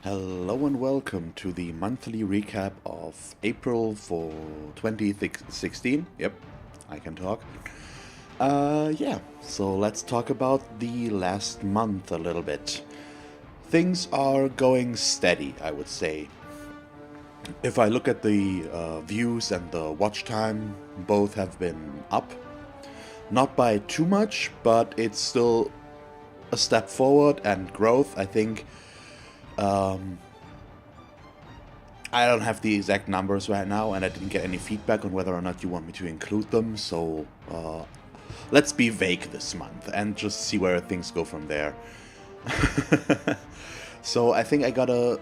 Hello and welcome to the monthly recap of April for 2016. Yep, I can talk. Yeah, so let's talk about the last month a little bit. Things are going steady, I would say. If I look at the views and the watch time, both have been up. Not by too much, but it's still a step forward and growth. I think I don't have the exact numbers right now, and I didn't get any feedback on whether or not you want me to include them, so let's be vague this month and just see where things go from there. So I think I got a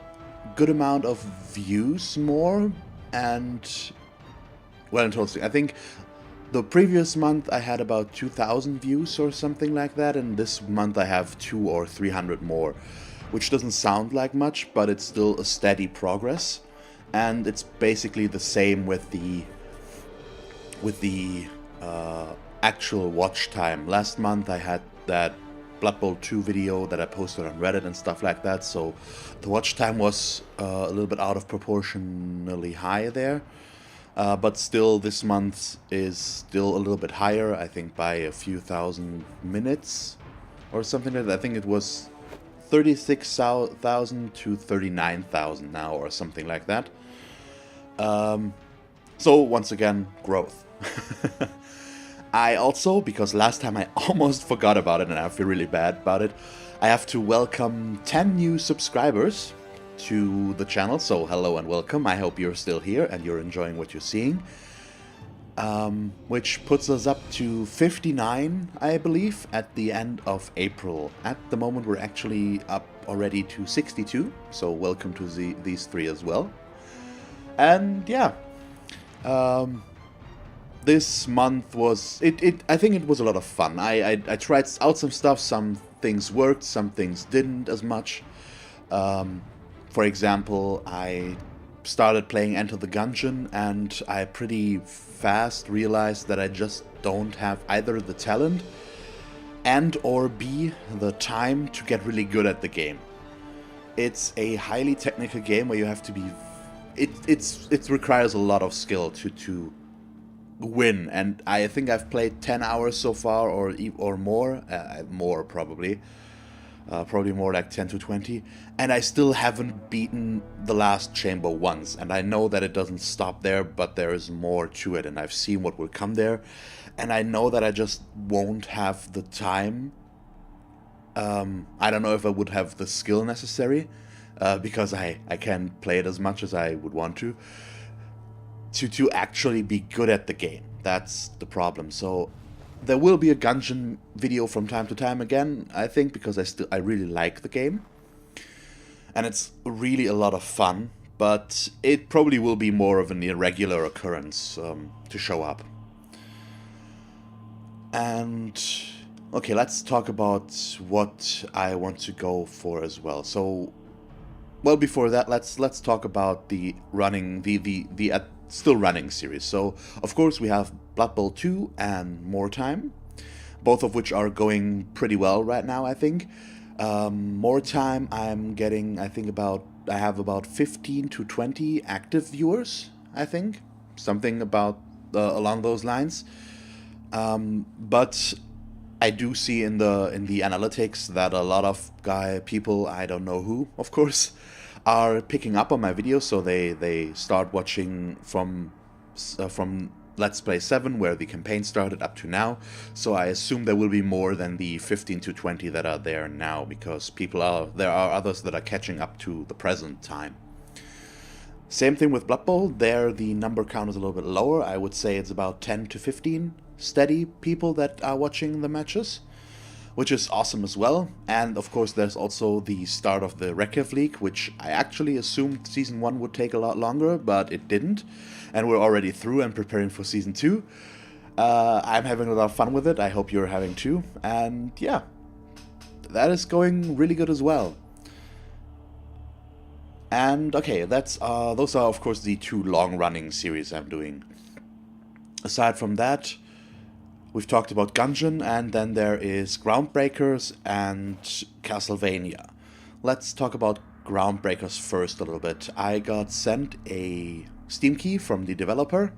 good amount of views more, and well, in total, I think the previous month I had about 2,000 views or something like that, and this month I have 200 or 300 more, which doesn't sound like much, but it's still a steady progress. And it's basically the same with the actual watch time. Last month I had that Blood Bowl 2 video that I posted on Reddit and stuff like that, so the watch time was a little bit out of proportionally high there. But still, this month is still a little bit higher, I think by a few thousand minutes or something like that. I think it was 36,000 to 39,000 now or something like that. So once again, growth. I also, because last time I almost forgot about it and I feel really bad about it, I have to welcome 10 new subscribers to the channel. So hello and welcome. I hope you're still here and you're enjoying what you're seeing. Which puts us up to 59, I believe, at the end of April. At the moment, we're actually up already to 62, so welcome to these three as well. And yeah, this month was I think it was a lot of fun. I tried out some stuff. Some things worked, some things didn't as much. For example, I started playing Enter the Gungeon, and I pretty fast realized that I just don't have either the talent and or B, the time to get really good at the game. It's a highly technical game where you have to be it requires a lot of skill to win, and I think I've played 10 hours so far or more, more probably. Probably more like 10 to 20, and I still haven't beaten the last chamber once, and I know that it doesn't stop there, but there is more to it, and I've seen what will come there, and I know that I just won't have the time. I don't know if I would have the skill necessary, because I can't play it as much as I would want to actually be good at the game. That's the problem. So there will be a Gungeon video from time to time again, I think, because I really like the game. And it's really a lot of fun, but it probably will be more of an irregular occurrence to show up. And okay, let's talk about what I want to go for as well. So, well, before that, let's talk about the running, the still running series. So, of course, we have Blood Bowl 2 and More Time, both of which are going pretty well right now, I think. More Time, I'm getting, I have about 15 to 20 active viewers, I think. Something about along those lines. But I do see in the analytics that a lot of people, I don't know who, of course, are picking up on my videos, so they start watching from Let's Play 7, where the campaign started, up to now. So I assume there will be more than the 15 to 20 that are there now, because there are others that are catching up to the present time. Same thing with Blood Bowl. There the number count is a little bit lower. I would say it's about 10 to 15 steady people that are watching the matches, which is awesome as well. And of course there's also the start of the Rekev League, which I actually assumed Season 1 would take a lot longer, but it didn't. And we're already through and preparing for Season 2. I'm having a lot of fun with it. I hope you're having too. And yeah, that is going really good as well. And okay, those are of course the two long-running series I'm doing. Aside from that, we've talked about Gungeon, and then there is Groundbreakers and Castlevania. Let's talk about Groundbreakers first a little bit. I got sent a Steam key from the developer,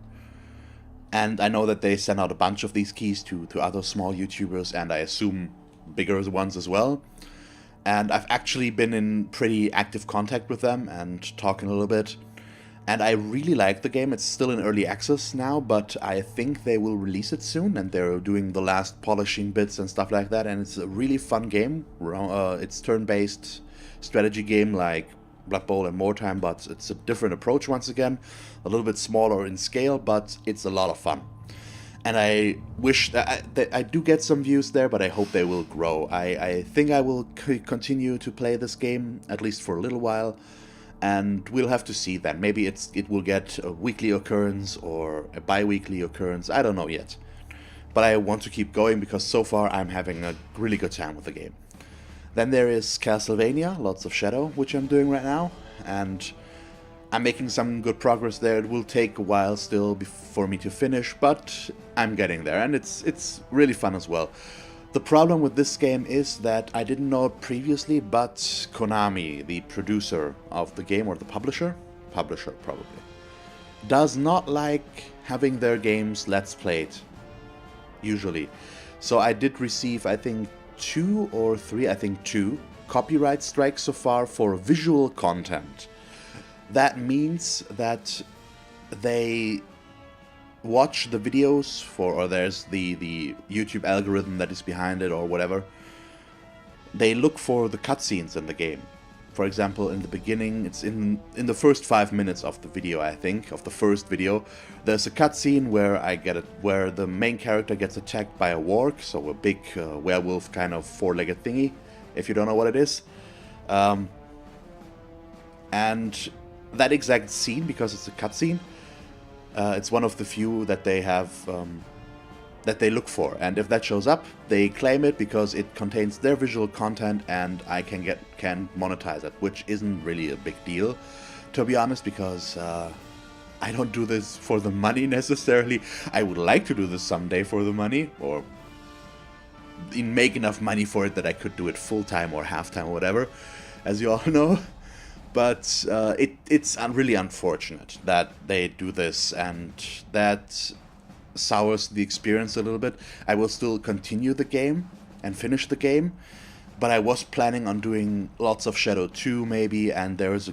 and I know that they send out a bunch of these keys to other small YouTubers, and I assume bigger ones as well. And I've actually been in pretty active contact with them and talking a little bit. And I really like the game. It's still in early access now, but I think they will release it soon, and they're doing the last polishing bits and stuff like that, and it's a really fun game. It's turn-based strategy game like Blood Bowl and More Time, but it's a different approach once again. A little bit smaller in scale, but it's a lot of fun. And I wish that I do get some views there, but I hope they will grow. I think I will continue to play this game, at least for a little while. And we'll have to see then. Maybe it will get a weekly occurrence or a bi-weekly occurrence. I don't know yet. But I want to keep going because so far I'm having a really good time with the game. Then there is Castlevania, Lords of Shadow, which I'm doing right now. And I'm making some good progress there. It will take a while still for me to finish, but I'm getting there. And it's really fun as well. The problem with this game is that I didn't know it previously, but Konami, the producer of the game, or the publisher probably, does not like having their games Let's Played, usually. So I did receive, I think, two copyright strikes so far for visual content. That means that they watch the videos or there's the YouTube algorithm that is behind it or whatever. They look for the cutscenes in the game. For example, in the beginning, it's in the first 5 minutes of the video, I think, of the first video, there's a cutscene where the main character gets attacked by a warg, so a big werewolf kind of four-legged thingy, if you don't know what it is. And that exact scene, because it's a cutscene, it's one of the few that they have, that they look for. And if that shows up, they claim it because it contains their visual content and I can monetize it, which isn't really a big deal, to be honest, because I don't do this for the money necessarily. I would like to do this someday for the money, or make enough money for it that I could do it full-time or half-time or whatever, as you all know. But it's really unfortunate that they do this, and that sours the experience a little bit. I will still continue the game and finish the game, but I was planning on doing Lords of Shadow 2 maybe, and there is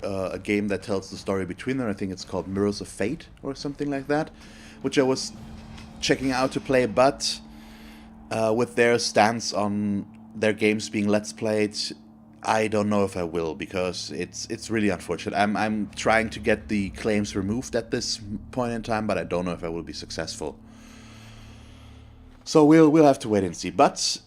a game that tells the story between them. I think it's called Mirrors of Fate or something like that, which I was checking out to play, but with their stance on their games being Let's Played, I don't know if I will, because it's really unfortunate. I'm trying to get the claims removed at this point in time, but I don't know if I will be successful. So we'll have to wait and see. But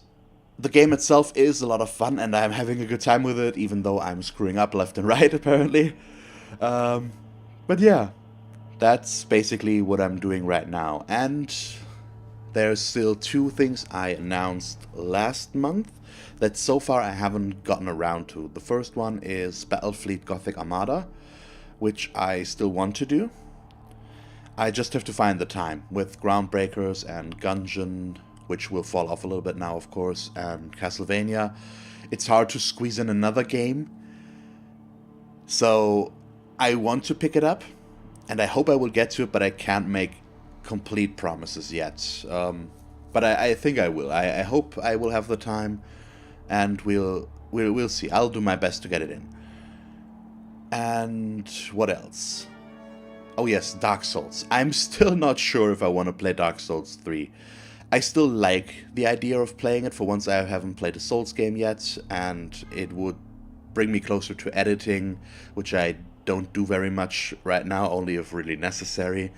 the game itself is a lot of fun, and I'm having a good time with it, even though I'm screwing up left and right, apparently. But yeah, that's basically what I'm doing right now. And there's still two things I announced last month that so far I haven't gotten around to. The first one is Battlefleet Gothic Armada, which I still want to do. I just have to find the time with Groundbreakers and Gungeon, which will fall off a little bit now, of course, and Castlevania. It's hard to squeeze in another game. So I want to pick it up, and I hope I will get to it, but I can't make complete promises yet. But I think I will. I hope I will have the time, and we'll see. I'll do my best to get it in. And what else? Oh yes, Dark Souls. I'm still not sure if I want to play Dark Souls 3. I still like the idea of playing it. For once, I haven't played a Souls game yet, and it would bring me closer to editing, which I don't do very much right now, only if really necessary.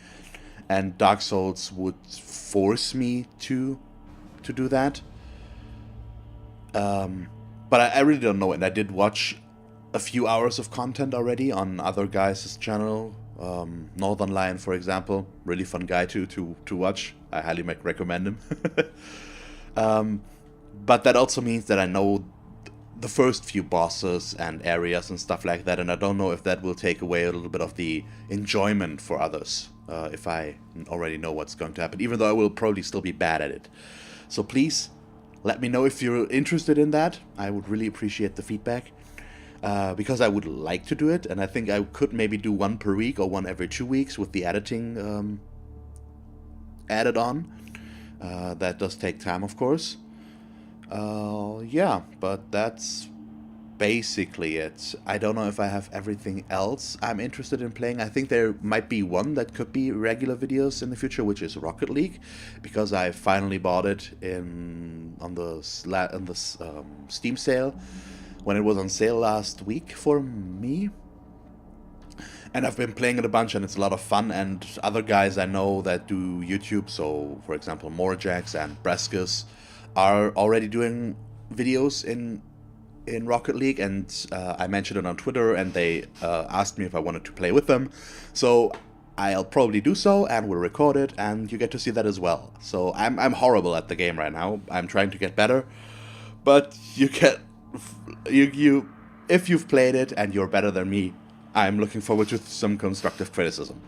And Dark Souls would force me to do that. But I really don't know, and I did watch a few hours of content already on other guys' channel. Northern Lion, for example, really fun guy to watch. I highly recommend him. But that also means that I know the first few bosses and areas and stuff like that, and I don't know if that will take away a little bit of the enjoyment for others, if I already know what's going to happen, even though I will probably still be bad at it. So please, let me know if you're interested in that. I would really appreciate the feedback. because I would like to do it, and I think I could maybe do one per week or one every 2 weeks with the editing added on. That does take time, of course. Yeah, but that's basically it. I don't know if I have everything else I'm interested in playing. I think there might be one that could be regular videos in the future, which is Rocket League, because I finally bought it on the Steam sale when it was on sale last week for me. And I've been playing it a bunch, and it's a lot of fun. And other guys I know that do YouTube, so for example Morajax and Breskus, are already doing videos in Rocket League, and I mentioned it on Twitter, and they asked me if I wanted to play with them. So I'll probably do so, and we'll record it, and you get to see that as well. So I'm horrible at the game right now. I'm trying to get better, but you if you've played it and you're better than me, I'm looking forward to some constructive criticism.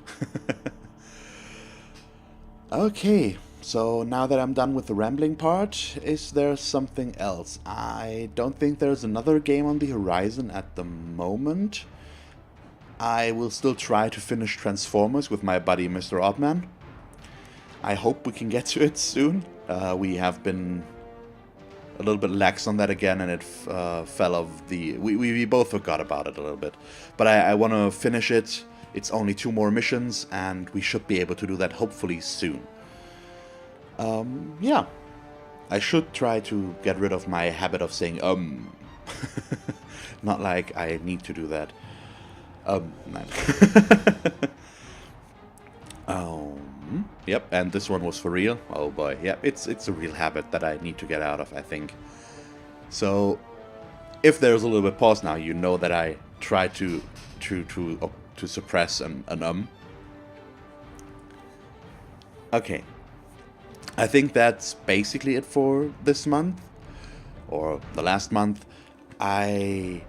Okay. So now that I'm done with the rambling part, is there something else? I don't think there's another game on the horizon at the moment. I will still try to finish Transformers with my buddy Mr. Oddman. I hope we can get to it soon. We have been a little bit lax on that again, and it fell off the... We both forgot about it a little bit. But I want to finish it. It's only 2 more missions, and we should be able to do that hopefully soon. Yeah, I should try to get rid of my habit of saying, Not like I need to do that. Man. Yep, and this one was for real. Oh boy, yeah, it's a real habit that I need to get out of, I think. So, if there's a little bit pause now, you know that I try to suppress an. Okay. I think that's basically it for this month, or the last month. I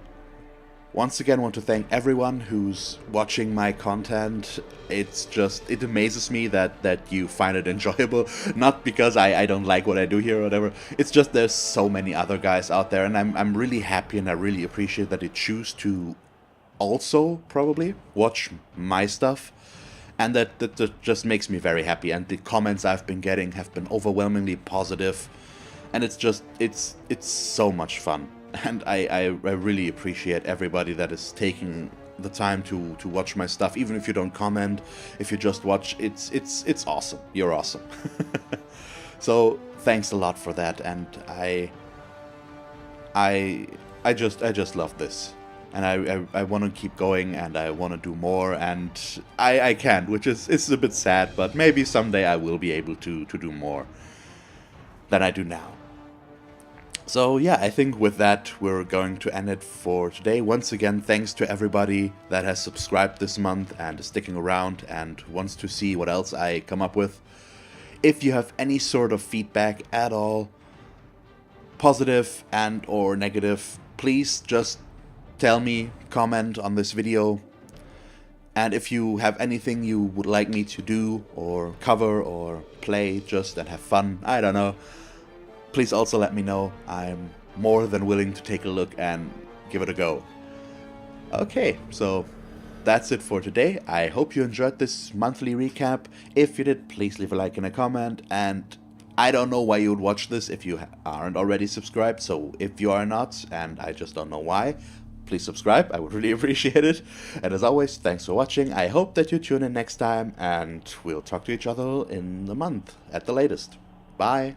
once again want to thank everyone who's watching my content. It amazes me that you find it enjoyable, not because I don't like what I do here or whatever. It's just there's so many other guys out there, and I'm really happy, and I really appreciate that you choose to also probably watch my stuff. And that just makes me very happy. And the comments I've been getting have been overwhelmingly positive. And it's so much fun. And I really appreciate everybody that is taking the time to watch my stuff. Even if you don't comment, if you just watch, it's awesome. You're awesome. So thanks a lot for that. And I just love this. And I want to keep going, and I want to do more, and I can't, which is a bit sad, but maybe someday I will be able to do more than I do now. So yeah, I think with that we're going to end it for today. Once again, thanks to everybody that has subscribed this month and is sticking around and wants to see what else I come up with. If you have any sort of feedback at all, positive and or negative, please just tell me, comment on this video, and if you have anything you would like me to do or cover or play just and have fun, I don't know, please also let me know. I'm more than willing to take a look and give it a go. Okay, so that's it for today. I hope you enjoyed this monthly recap. If you did, please leave a like and a comment, and I don't know why you would watch this if you aren't already subscribed, so if you are not, and I just don't know why, please subscribe. I would really appreciate it. And as always, thanks for watching. I hope that you tune in next time, and we'll talk to each other in a month at the latest. Bye.